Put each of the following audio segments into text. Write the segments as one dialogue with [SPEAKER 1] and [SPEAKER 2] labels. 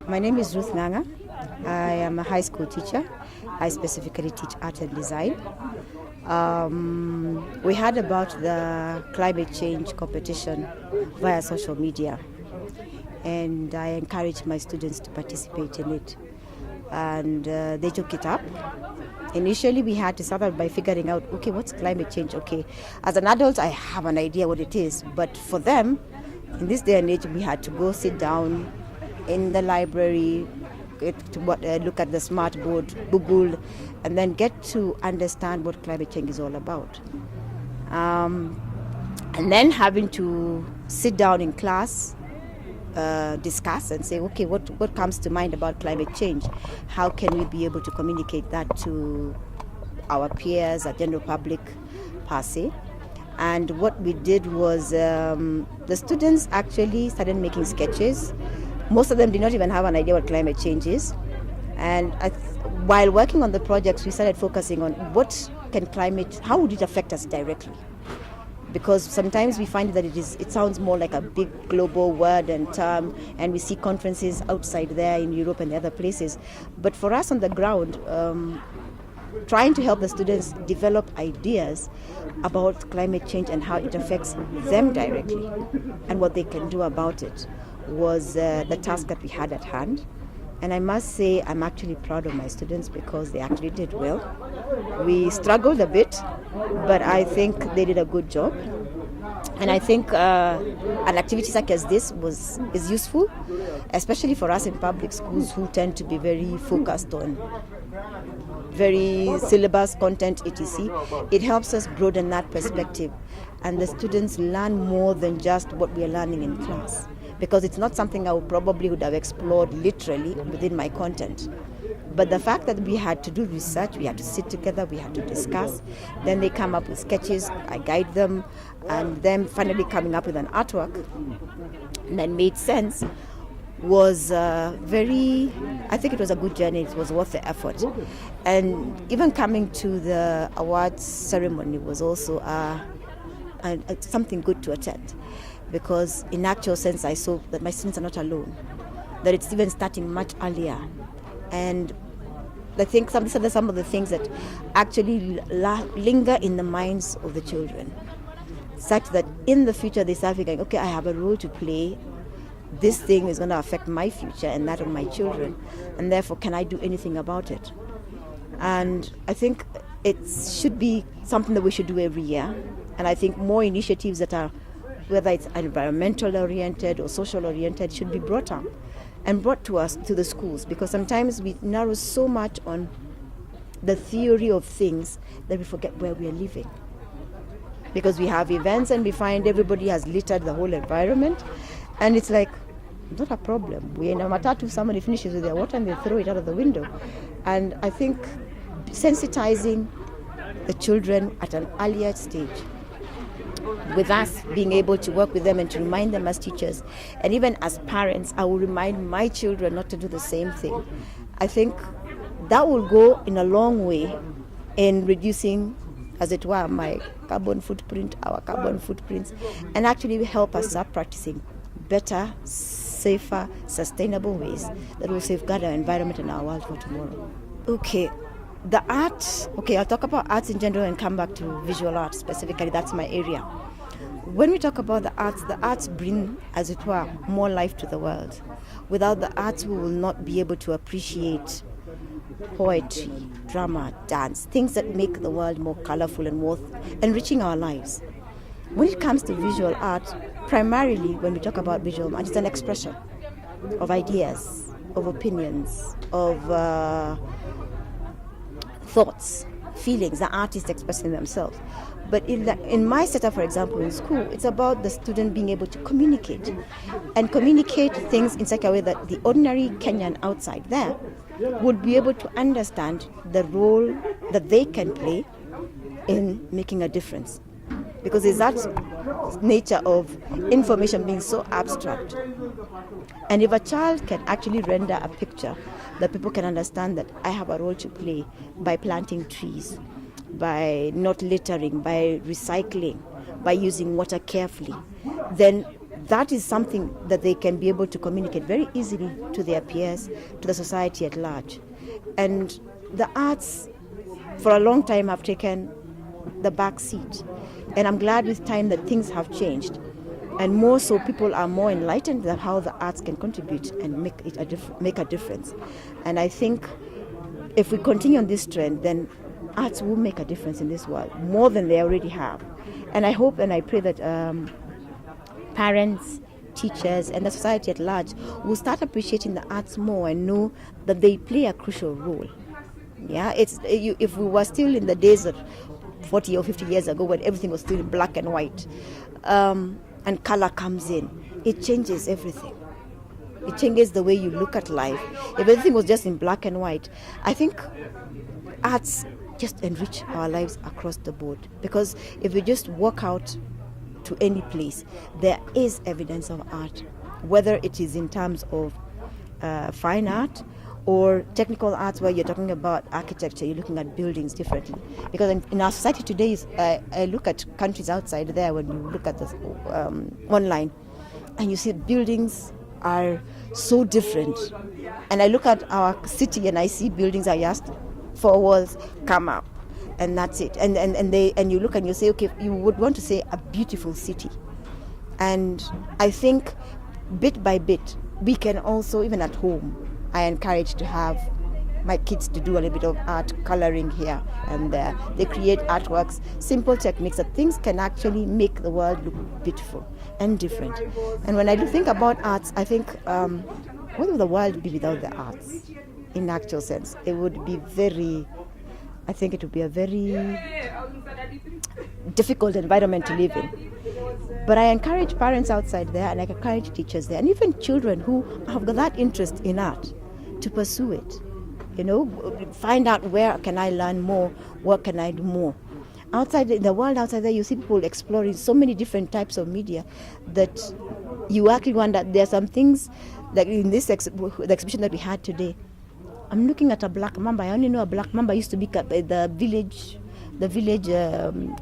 [SPEAKER 1] My name is Ruth Nganga. I am a high school teacher. I specifically teach art and design. We heard about the climate change competition via social media, and I encouraged my students to participate in it. And they took it up. Initially, we had to start out by figuring out, okay, what's climate change? Okay, as an adult, I have an idea what it is, but for them, in this day and age, we had to go sit down in the library, look at the smart board, Google, and then get to understand what climate change is all about. And then having to sit down in class, discuss and say, okay, what comes to mind about climate change? How can we be able to communicate that to our peers, our general public per se? And what we did was the students actually started making sketches. Most of them did not even have an idea what climate change is. And while working on the projects, we started focusing on how would it affect us directly? Because sometimes we find that it sounds more like a big global word and term, and we see conferences outside there in Europe and the other places. But for us on the ground, trying to help the students develop ideas about climate change and how it affects them directly and what they can do about it was the task that we had at hand. And I must say I'm actually proud of my students because they actually did well. We struggled a bit, but I think they did a good job. And I think an activity such as this is useful, especially for us in public schools who tend to be very focused on very syllabus, content, etc. It helps us broaden that perspective, and the students learn more than just what we are learning in class, because it's not something I would have explored literally within my content. But the fact that we had to do research, we had to sit together, we had to discuss, then they come up with sketches, I guide them, and then finally coming up with an artwork that made sense was I think it was a good journey. It was worth the effort. And even coming to the awards ceremony was also something good to attend, because in actual sense I saw that my students are not alone, that it's even starting much earlier. And I think some of the things that actually linger in the minds of the children, such that in the future they start thinking, okay, I have a role to play. This thing is going to affect my future and that of my children, and therefore can I do anything about it? And I think it should be something that we should do every year. And I think more initiatives that are, whether it's environmental oriented or social oriented, should be brought up and brought to us, to the schools, because sometimes we narrow so much on the theory of things that we forget where we are living. Because we have events and we find everybody has littered the whole environment, and it's like, not a problem. We're in a matatu, somebody finishes with their water and they throw it out of the window. And I think sensitizing the children at an earlier stage, with us being able to work with them and to remind them as teachers, and even as parents, I will remind my children not to do the same thing. I think that will go in a long way in reducing, as it were, my carbon footprint, our carbon footprints, and actually help us start practicing better, safer, sustainable ways that will safeguard our environment and our world for tomorrow. Okay, the art, I'll talk about arts in general and come back to visual art specifically. That's my area. When we talk about the arts bring, as it were, more life to the world. Without the arts, we will not be able to appreciate poetry, drama, dance, things that make the world more colorful and worth enriching our lives. When it comes to visual art, primarily when we talk about visual art, it's an expression of ideas, of opinions, of thoughts, feelings, the artists expressing themselves. But in my setup, for example, in school, it's about the student being able to communicate things in such a way that the ordinary Kenyan outside there would be able to understand the role that they can play in making a difference. Because it's that nature of information being so abstract. And if a child can actually render a picture that people can understand that I have a role to play by planting trees, by not littering, by recycling, by using water carefully, then that is something that they can be able to communicate very easily to their peers, to the society at large. And the arts, for a long time, have taken the back seat. And I'm glad with time that things have changed. And more so, people are more enlightened about how the arts can contribute and make a difference. And I think if we continue on this trend, then arts will make a difference in this world, more than they already have. And I hope and I pray that parents, teachers, and the society at large will start appreciating the arts more and know that they play a crucial role. Yeah, if we were still in the days of 40 or 50 years ago when everything was still in black and white, and color comes in, it changes everything. It changes the way you look at life. If everything was just in black and white, I think arts just enrich our lives across the board. Because if you just walk out to any place, there is evidence of art, whether it is in terms of fine art or technical arts, where you're talking about architecture, you're looking at buildings differently. Because in our society today, I look at countries outside there, when you look at this online, and you see buildings are so different. And I look at our city and I see buildings are just 4 walls come up, and that's it. And you look and you say, okay, you would want to say a beautiful city. And I think bit by bit, we can also, even at home, I encourage to have my kids to do a little bit of art, coloring here and there. They create artworks, simple techniques that things can actually make the world look beautiful and different. And when I do think about arts, I think, what would the world be without the arts? In actual sense, it would be I think it would be a very difficult environment to live in. But I encourage parents outside there, and I encourage teachers there, and even children who have got that interest in art, to pursue it. Find out, where can I learn more, what can I do more. Outside, in the world outside there, you see people exploring so many different types of media that you actually wonder. There are some things, like in this the exhibition that we had today. I'm looking at a black mamba. I only know a black mamba used to be the village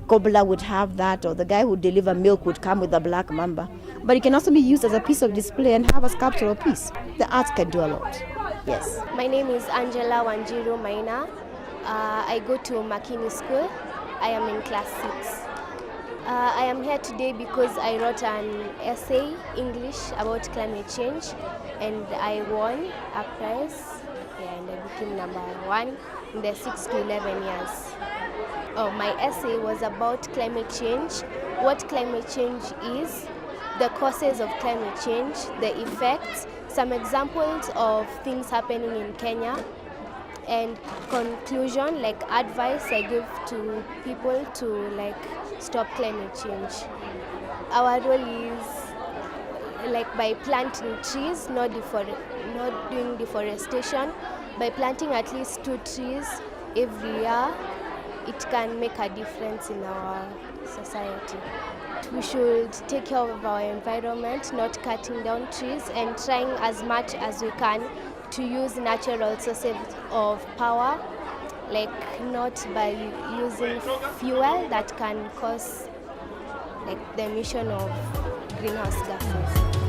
[SPEAKER 1] cobbler would have that, or the guy who deliver milk would come with a black mamba. But it can also be used as a piece of display and have a sculptural piece. The arts can do a lot. Yes.
[SPEAKER 2] My name is Angela Wanjiru Maina. I go to Makini School. I am in class 6. I am here today because I wrote an essay, English, about climate change, and I won a prize, and I became number 1 in the 6 to 11 years. My essay was about climate change, what climate change is, the causes of climate change, the effects, some examples of things happening in Kenya, and conclusion, like advice I give to people to stop climate change. Our role is by planting trees, not doing deforestation. By planting at least 2 trees every year, it can make a difference in our society. We should take care of our environment, not cutting down trees, and trying as much as we can to use natural sources of power, not by using fuel that can cause the emission of greenhouse gases.